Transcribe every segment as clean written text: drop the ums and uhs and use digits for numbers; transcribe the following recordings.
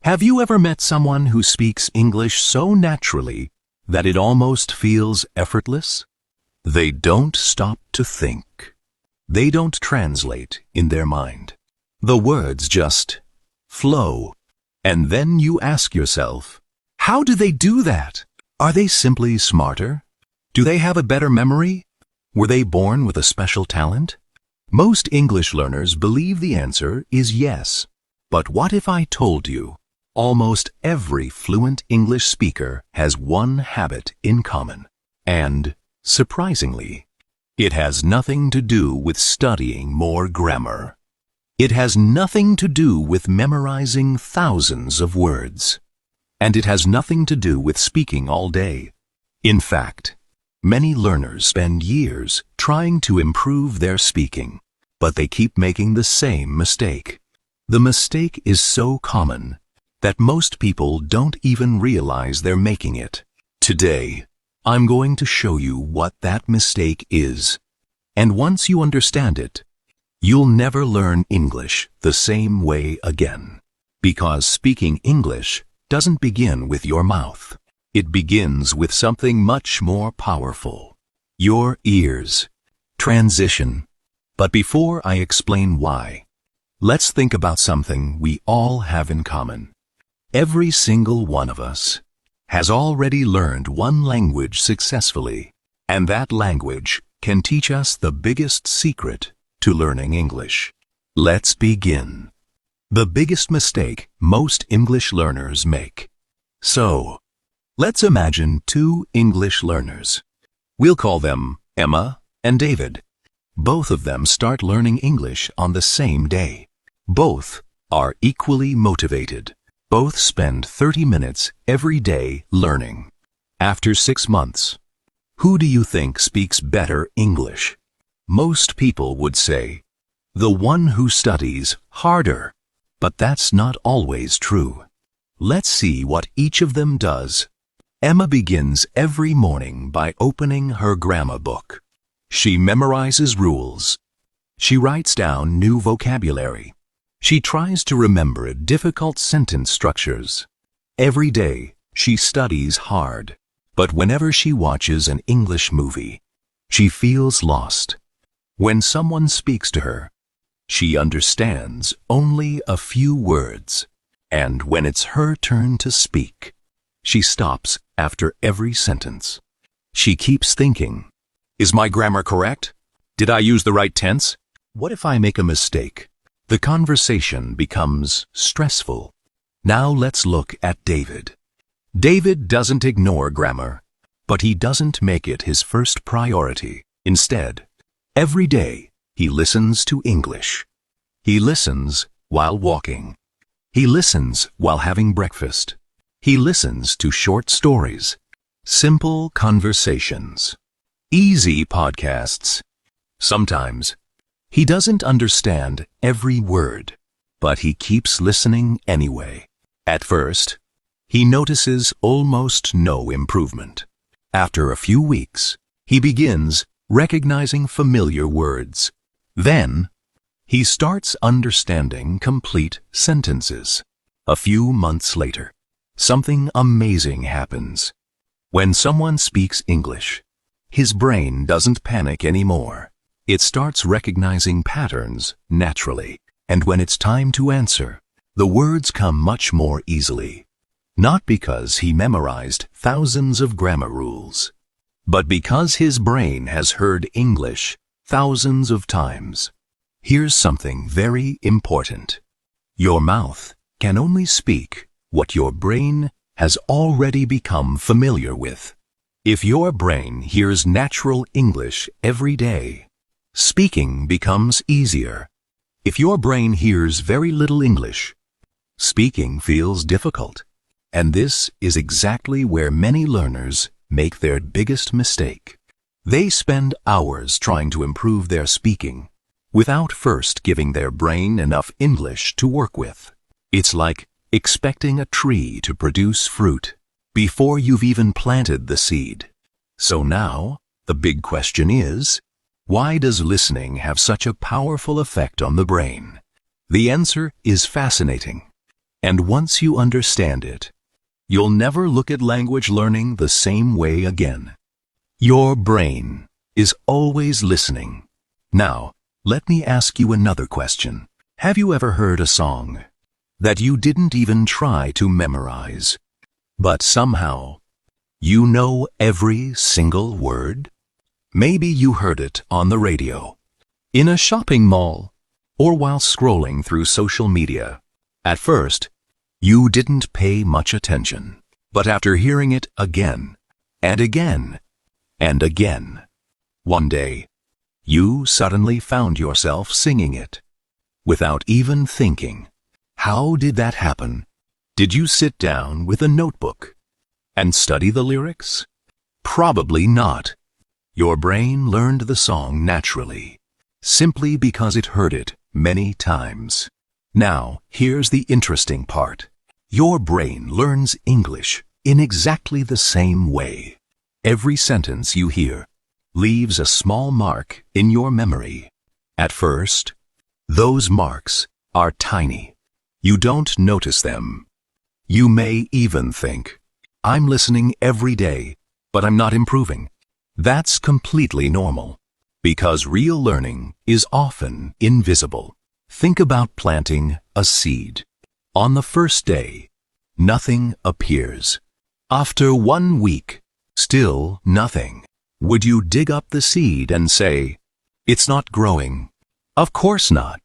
Have you ever met someone who speaks English so naturally that it almost feels effortless? They don't stop to think. They don't translate in their mind. The words just flow. And then you ask yourself, how do they do that? Are they simply smarter? Do they have a better memory? Were they born with a special talent? Most English learners believe the answer is yes. But what if I told you almost every fluent English speaker has one habit in common? And, surprisingly, it has nothing to do with studying more grammar. It has nothing to do with memorizing thousands of words. And it has nothing to do with speaking all day. In fact, many learners spend years trying to improve their speaking, but they keep making the same mistake. The mistake is so common that most people don't even realize they're making it. Today, I'm going to show you what that mistake is. And once you understand it, you'll never learn English the same way again. Because speaking English doesn't begin with your mouth. It begins with something much more powerful. Your ears. Transition. But before I explain why, let's think about something we all have in common. Every single one of us has already learned one language successfully, and that language can teach us the biggest secret to learning English. Let's begin. The biggest mistake most English learners make. So, let's imagine two English learners. We'll call them Emma and David. Both of them start learning English on the same day. Both are equally motivated. Both spend 30 minutes every day learning. After 6 months, who do you think speaks better English? Most people would say, the one who studies harder. But that's not always true. Let's see what each of them does. Emma begins every morning by opening her grammar book. She memorizes rules. She writes down new vocabulary. She tries to remember difficult sentence structures. Every day, she studies hard. But whenever she watches an English movie, she feels lost. When someone speaks to her, she understands only a few words. And when it's her turn to speak, she stops after every sentence. She keeps thinking, is my grammar correct? Did I use the right tense? What if I make a mistake? The conversation becomes stressful. Now let's look at David. David doesn't ignore grammar, but he doesn't make it his first priority. Instead, every day, he listens to English. He listens while walking. He listens while having breakfast. He listens to short stories, simple conversations, easy podcasts. Sometimes, he doesn't understand every word, but he keeps listening anyway. At first, he notices almost no improvement. After a few weeks, he begins recognizing familiar words. Then, he starts understanding complete sentences. A few months later, something amazing happens. When someone speaks English, his brain doesn't panic anymore. It starts recognizing patterns naturally, and when it's time to answer, the words come much more easily. Not because he memorized thousands of grammar rules, but because his brain has heard English thousands of times. Here's something very important. Your mouth can only speak what your brain has already become familiar with. If your brain hears natural English every day, speaking becomes easier. If your brain hears very little English, speaking feels difficult. And this is exactly where many learners make their biggest mistake. They spend hours trying to improve their speaking without first giving their brain enough English to work with. It's like expecting a tree to produce fruit before you've even planted the seed. So now, the big question is, why does listening have such a powerful effect on the brain? The answer is fascinating. And once you understand it, you'll never look at language learning the same way again. Your brain is always listening. Now, let me ask you another question. Have you ever heard a song that you didn't even try to memorize, but somehow you know every single word? Maybe you heard it on the radio, in a shopping mall, or while scrolling through social media. At first, you didn't pay much attention, but after hearing it again and again and again, one day, you suddenly found yourself singing it without even thinking. How did that happen? Did you sit down with a notebook and study the lyrics? Probably not. Your brain learned the song naturally, simply because it heard it many times. Now, here's the interesting part. Your brain learns English in exactly the same way. Every sentence you hear leaves a small mark in your memory. At first, those marks are tiny. You don't notice them. You may even think, I'm listening every day, but I'm not improving. That's completely normal, because real learning is often invisible. Think about planting a seed. On the first day, nothing appears. After 1 week, still nothing. Would you dig up the seed and say, it's not growing? Of course not.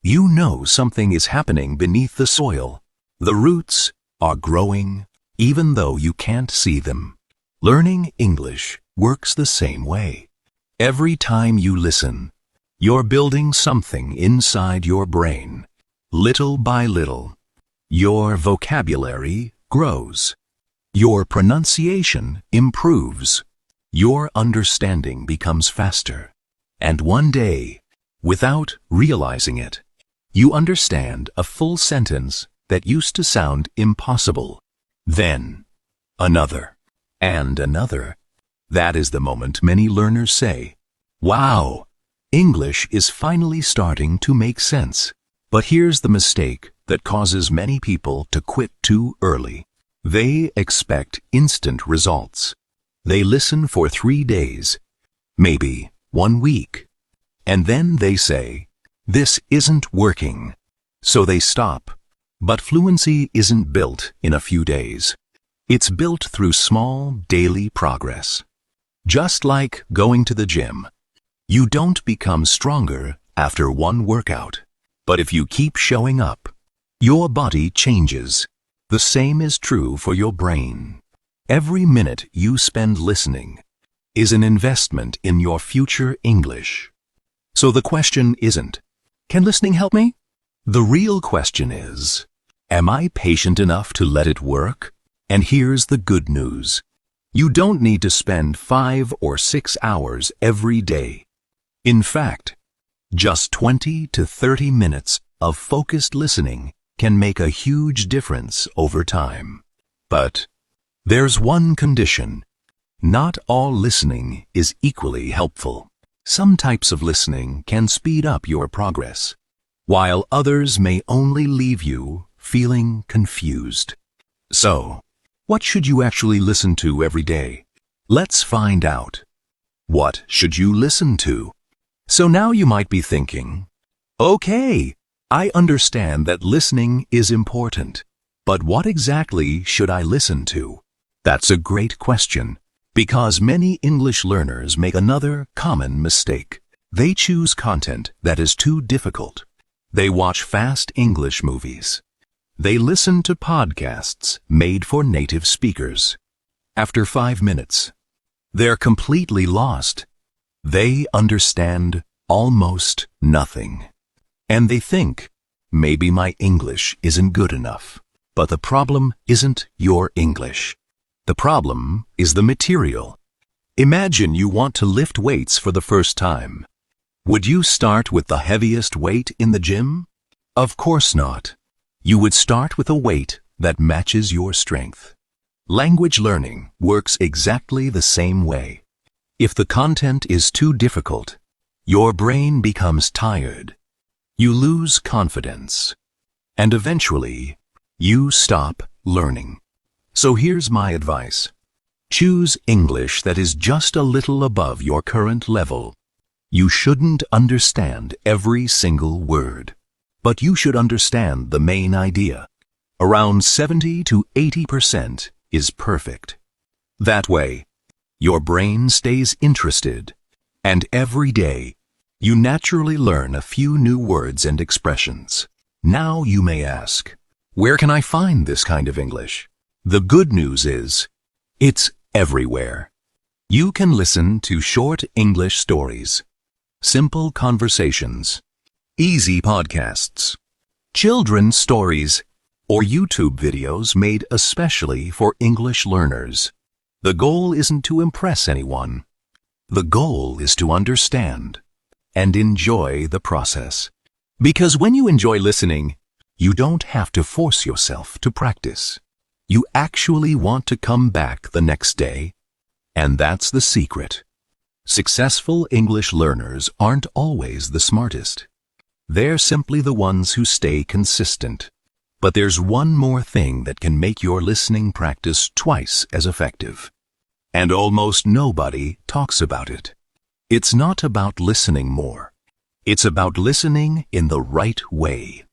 You know something is happening beneath the soil. The roots are growing, even though you can't see them. Learning English works the same way. Every time you listen, you're building something inside your brain. Little by little, your vocabulary grows. Your pronunciation improves. Your understanding becomes faster. And one day, without realizing it, you understand a full sentence that used to sound impossible. Then, another, and another. That is the moment many learners say, wow, English is finally starting to make sense. But here's the mistake that causes many people to quit too early. They expect instant results. They listen for 3 days, maybe 1 week, and then they say, this isn't working. So they stop. But fluency isn't built in a few days. It's built through small daily progress. Just like going to the gym, you don't become stronger after one workout. But if you keep showing up, your body changes. The same is true for your brain. Every minute you spend listening is an investment in your future English. So the question isn't, can listening help me? The real question is, am I patient enough to let it work? And here's the good news. You don't need to spend 5 or 6 hours every day. In fact, just 20 to 30 minutes of focused listening can make a huge difference over time. But there's one condition. Not all listening is equally helpful. Some types of listening can speed up your progress, while others may only leave you feeling confused. So, what should you actually listen to every day? Let's find out. What should you listen to? So now you might be thinking, okay, I understand that listening is important, but what exactly should I listen to? That's a great question, because many English learners make another common mistake. They choose content that is too difficult. They watch fast English movies. They listen to podcasts made for native speakers. After 5 minutes, they're completely lost. They understand almost nothing. And they think, maybe my English isn't good enough. But the problem isn't your English. The problem is the material. Imagine you want to lift weights for the first time. Would you start with the heaviest weight in the gym? Of course not. You would start with a weight that matches your strength. Language learning works exactly the same way. If the content is too difficult, your brain becomes tired. You lose confidence. And eventually, you stop learning. So here's my advice. Choose English that is just a little above your current level. You shouldn't understand every single word, but you should understand the main idea. Around 70 to 80% is perfect. That way, your brain stays interested, and every day, you naturally learn a few new words and expressions. Now you may ask, where can I find this kind of English? The good news is, it's everywhere. You can listen to short English stories, simple conversations, easy podcasts, children's stories, or YouTube videos made especially for English learners. The goal isn't to impress anyone. The goal is to understand and enjoy the process. Because when you enjoy listening, you don't have to force yourself to practice. You actually want to come back the next day, and that's the secret. Successful English learners aren't always the smartest. They're simply the ones who stay consistent. But there's one more thing that can make your listening practice twice as effective. And almost nobody talks about it. It's not about listening more. It's about listening in the right way.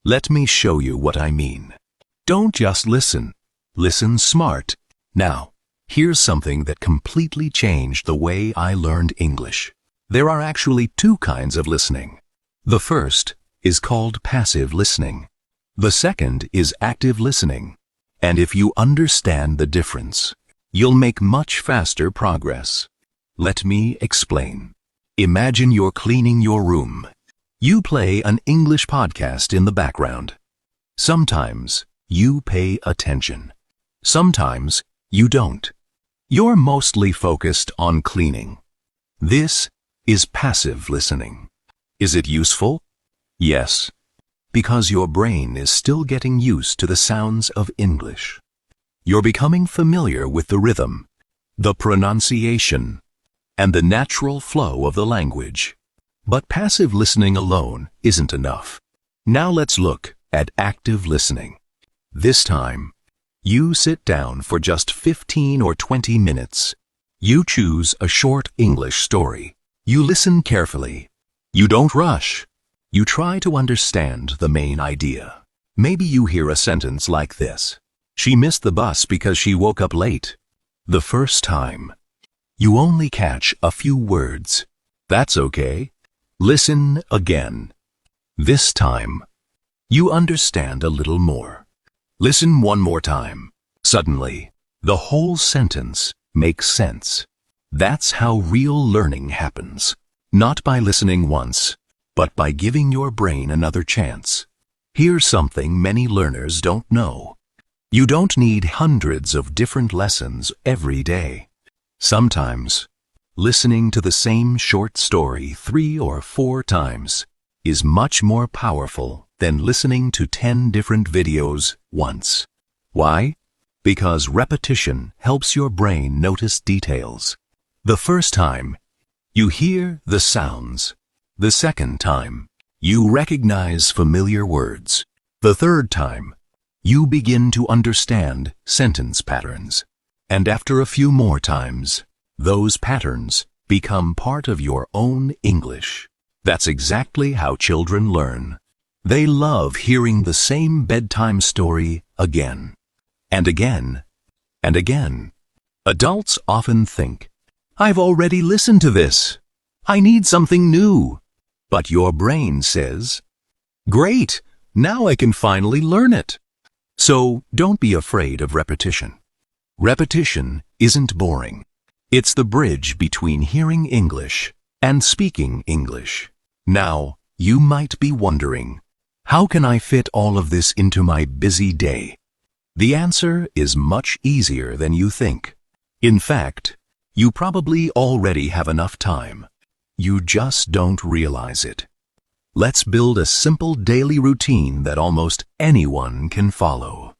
Let me show you what I mean. Don't just listen. Listen smart. Now, here's something that completely changed the way I learned English. There are actually two kinds of listening. The first is called passive listening. The second is active listening. And if you understand the difference, you'll make much faster progress. Let me explain. Imagine you're cleaning your room. You play an English podcast in the background. Sometimes you pay attention. Sometimes you don't. You're mostly focused on cleaning. This is passive listening. Is it useful? Yes, because your brain is still getting used to the sounds of English. You're becoming familiar with the rhythm, the pronunciation, and the natural flow of the language. But passive listening alone isn't enough. Now let's look at active listening. This time, you sit down for just 15 or 20 minutes. You choose a short English story. You listen carefully. You don't rush. You try to understand the main idea. Maybe you hear a sentence like this. She missed the bus because she woke up late. The first time, you only catch a few words. That's okay. Listen again. This time, you understand a little more. Listen one more time. Suddenly, the whole sentence makes sense. That's how real learning happens. Not by listening once, but by giving your brain another chance. Here's something many learners don't know. You don't need hundreds of different lessons every day. Sometimes, listening to the same short story 3 or 4 times is much more powerful than listening to 10 different videos once. Why? Because repetition helps your brain notice details. The first time, you hear the sounds. The second time, you recognize familiar words. The third time, you begin to understand sentence patterns. And after a few more times, those patterns become part of your own English. That's exactly how children learn. They love hearing the same bedtime story again, and again, and again. Adults often think, I've already listened to this. I need something new. But your brain says, great, now I can finally learn it. So don't be afraid of repetition. Repetition isn't boring. It's the bridge between hearing English and speaking English. Now, you might be wondering, how can I fit all of this into my busy day? The answer is much easier than you think. In fact, you probably already have enough time. You just don't realize it. Let's build a simple daily routine that almost anyone can follow.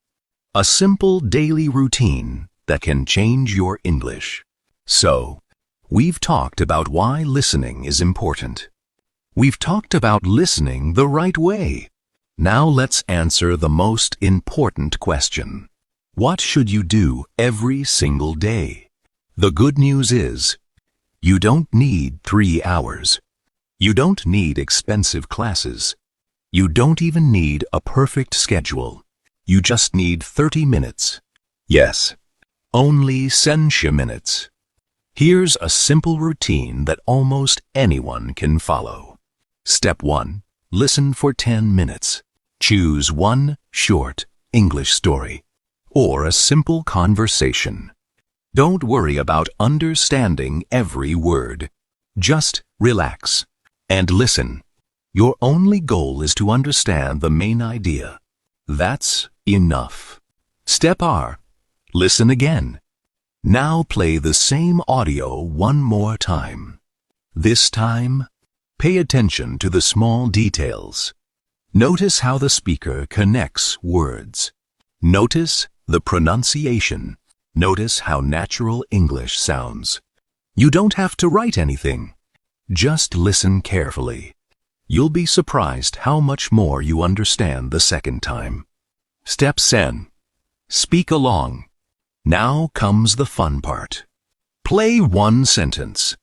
A simple daily routine that can change your English. So, we've talked about why listening is important. We've talked about listening the right way. Now let's answer the most important question. What should you do every single day? The good news is, you don't need 3 hours. You don't need expensive classes. You don't even need a perfect schedule. You just need 30 minutes. Yes, only 30 minutes. Here's a simple routine that almost anyone can follow. Step 1. Listen for 10 minutes. Choose one short English story or a simple conversation. Don't worry about understanding every word. Just relax and listen. Your only goal is to understand the main idea. That's enough. Step R. Listen again. Now play the same audio one more time. This time, pay attention to the small details. Notice how the speaker connects words. Notice the pronunciation. Notice how natural English sounds. You don't have to write anything. Just listen carefully. You'll be surprised how much more you understand the second time. Step 10. Speak along. Now comes the fun part. Play one sentence.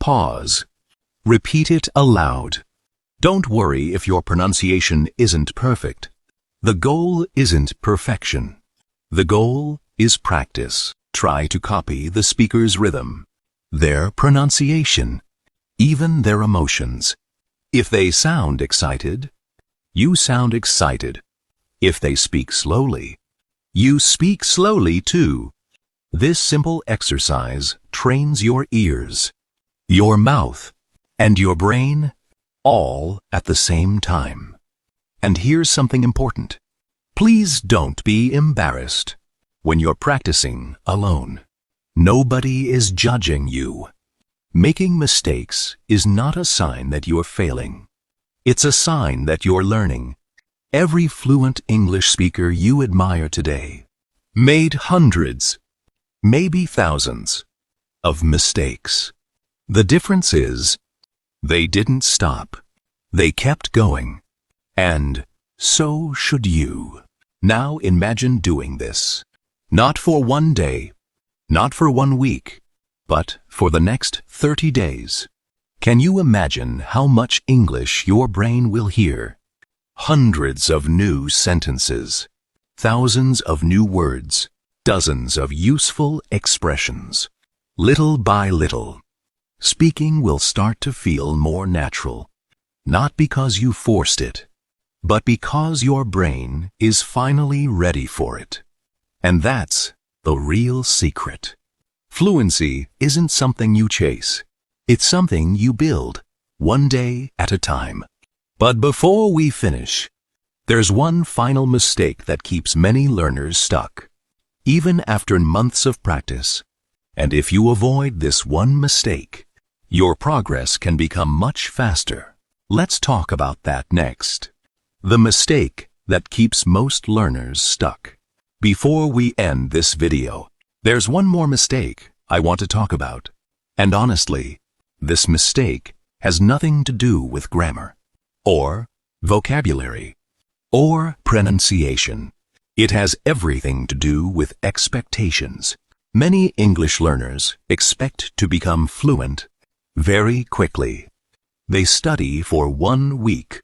Pause. Repeat it aloud. Don't worry if your pronunciation isn't perfect. The goal isn't perfection. The goal is practice. Try to copy the speaker's rhythm, their pronunciation, even their emotions. If they sound excited, you sound excited. If they speak slowly, you speak slowly too. This simple exercise trains your ears, your mouth, and your brain all at the same time. And here's something important. Please don't be embarrassed when you're practicing alone. Nobody is judging you. Making mistakes is not a sign that you're failing. It's a sign that you're learning. Every fluent English speaker you admire today made hundreds, maybe thousands, of mistakes. The difference is, they didn't stop. They kept going. And so should you. Now imagine doing this. Not for one day, not for 1 week, but for the next 30 days. Can you imagine how much English your brain will hear? Hundreds of new sentences, thousands of new words, dozens of useful expressions. Little by little, speaking will start to feel more natural, not because you forced it, but because your brain is finally ready for it. And that's the real secret. Fluency isn't something you chase. It's something you build, one day at a time. But before we finish, there's one final mistake that keeps many learners stuck, even after months of practice. And if you avoid this one mistake, your progress can become much faster. Let's talk about that next. The mistake that keeps most learners stuck. Before we end this video, there's one more mistake I want to talk about. And honestly, this mistake has nothing to do with grammar, or vocabulary, or pronunciation. It has everything to do with expectations. Many English learners expect to become fluent very quickly. They study for 1 week,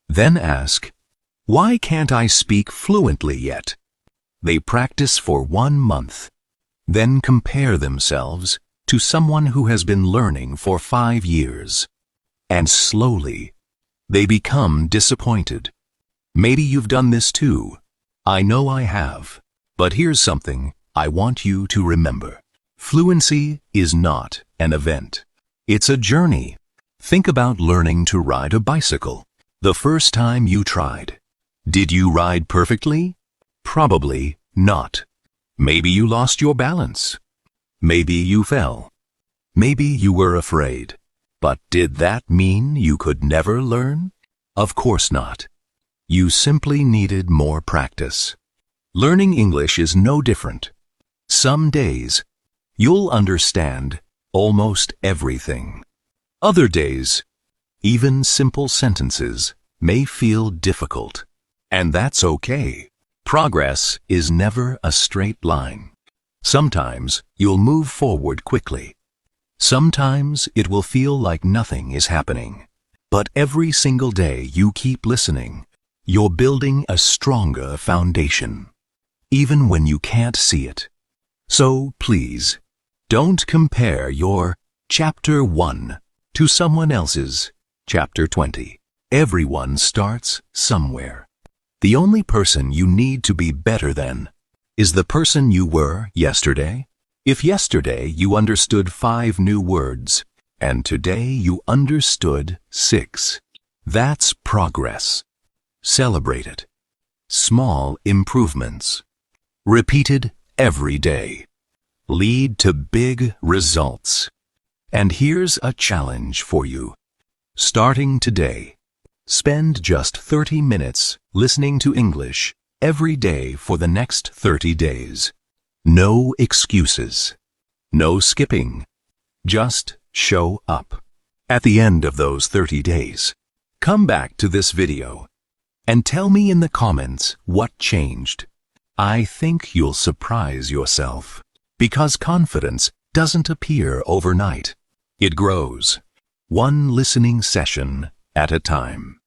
then ask, "Why can't I speak fluently yet?" They practice for 1 month, then compare themselves to someone who has been learning for 5 years. And slowly, they become disappointed. Maybe you've done this too. I know I have. But here's something I want you to remember. Fluency is not an event. It's a journey. Think about learning to ride a bicycle. The first time you tried, did you ride perfectly? Probably not. Maybe you lost your balance. Maybe you fell. Maybe you were afraid. But did that mean you could never learn? Of course not. You simply needed more practice. Learning English is no different. Some days, you'll understand almost everything. Other days, even simple sentences may feel difficult. And that's okay. Progress is never a straight line. Sometimes you'll move forward quickly. Sometimes it will feel like nothing is happening. But every single day you keep listening, you're building a stronger foundation, even when you can't see it. So please, don't compare your Chapter 1 to someone else's Chapter 20. Everyone starts somewhere. The only person you need to be better than is the person you were yesterday. If yesterday you understood 5 new words, and today you understood 6, that's progress. Celebrate it. Small improvements, repeated every day, lead to big results. And here's a challenge for you. Starting today, spend just 30 minutes listening to English every day for the next 30 days. No excuses. No skipping. Just show up. At the end of those 30 days, come back to this video and tell me in the comments what changed. I think you'll surprise yourself, because confidence doesn't appear overnight. It grows, one listening session at a time.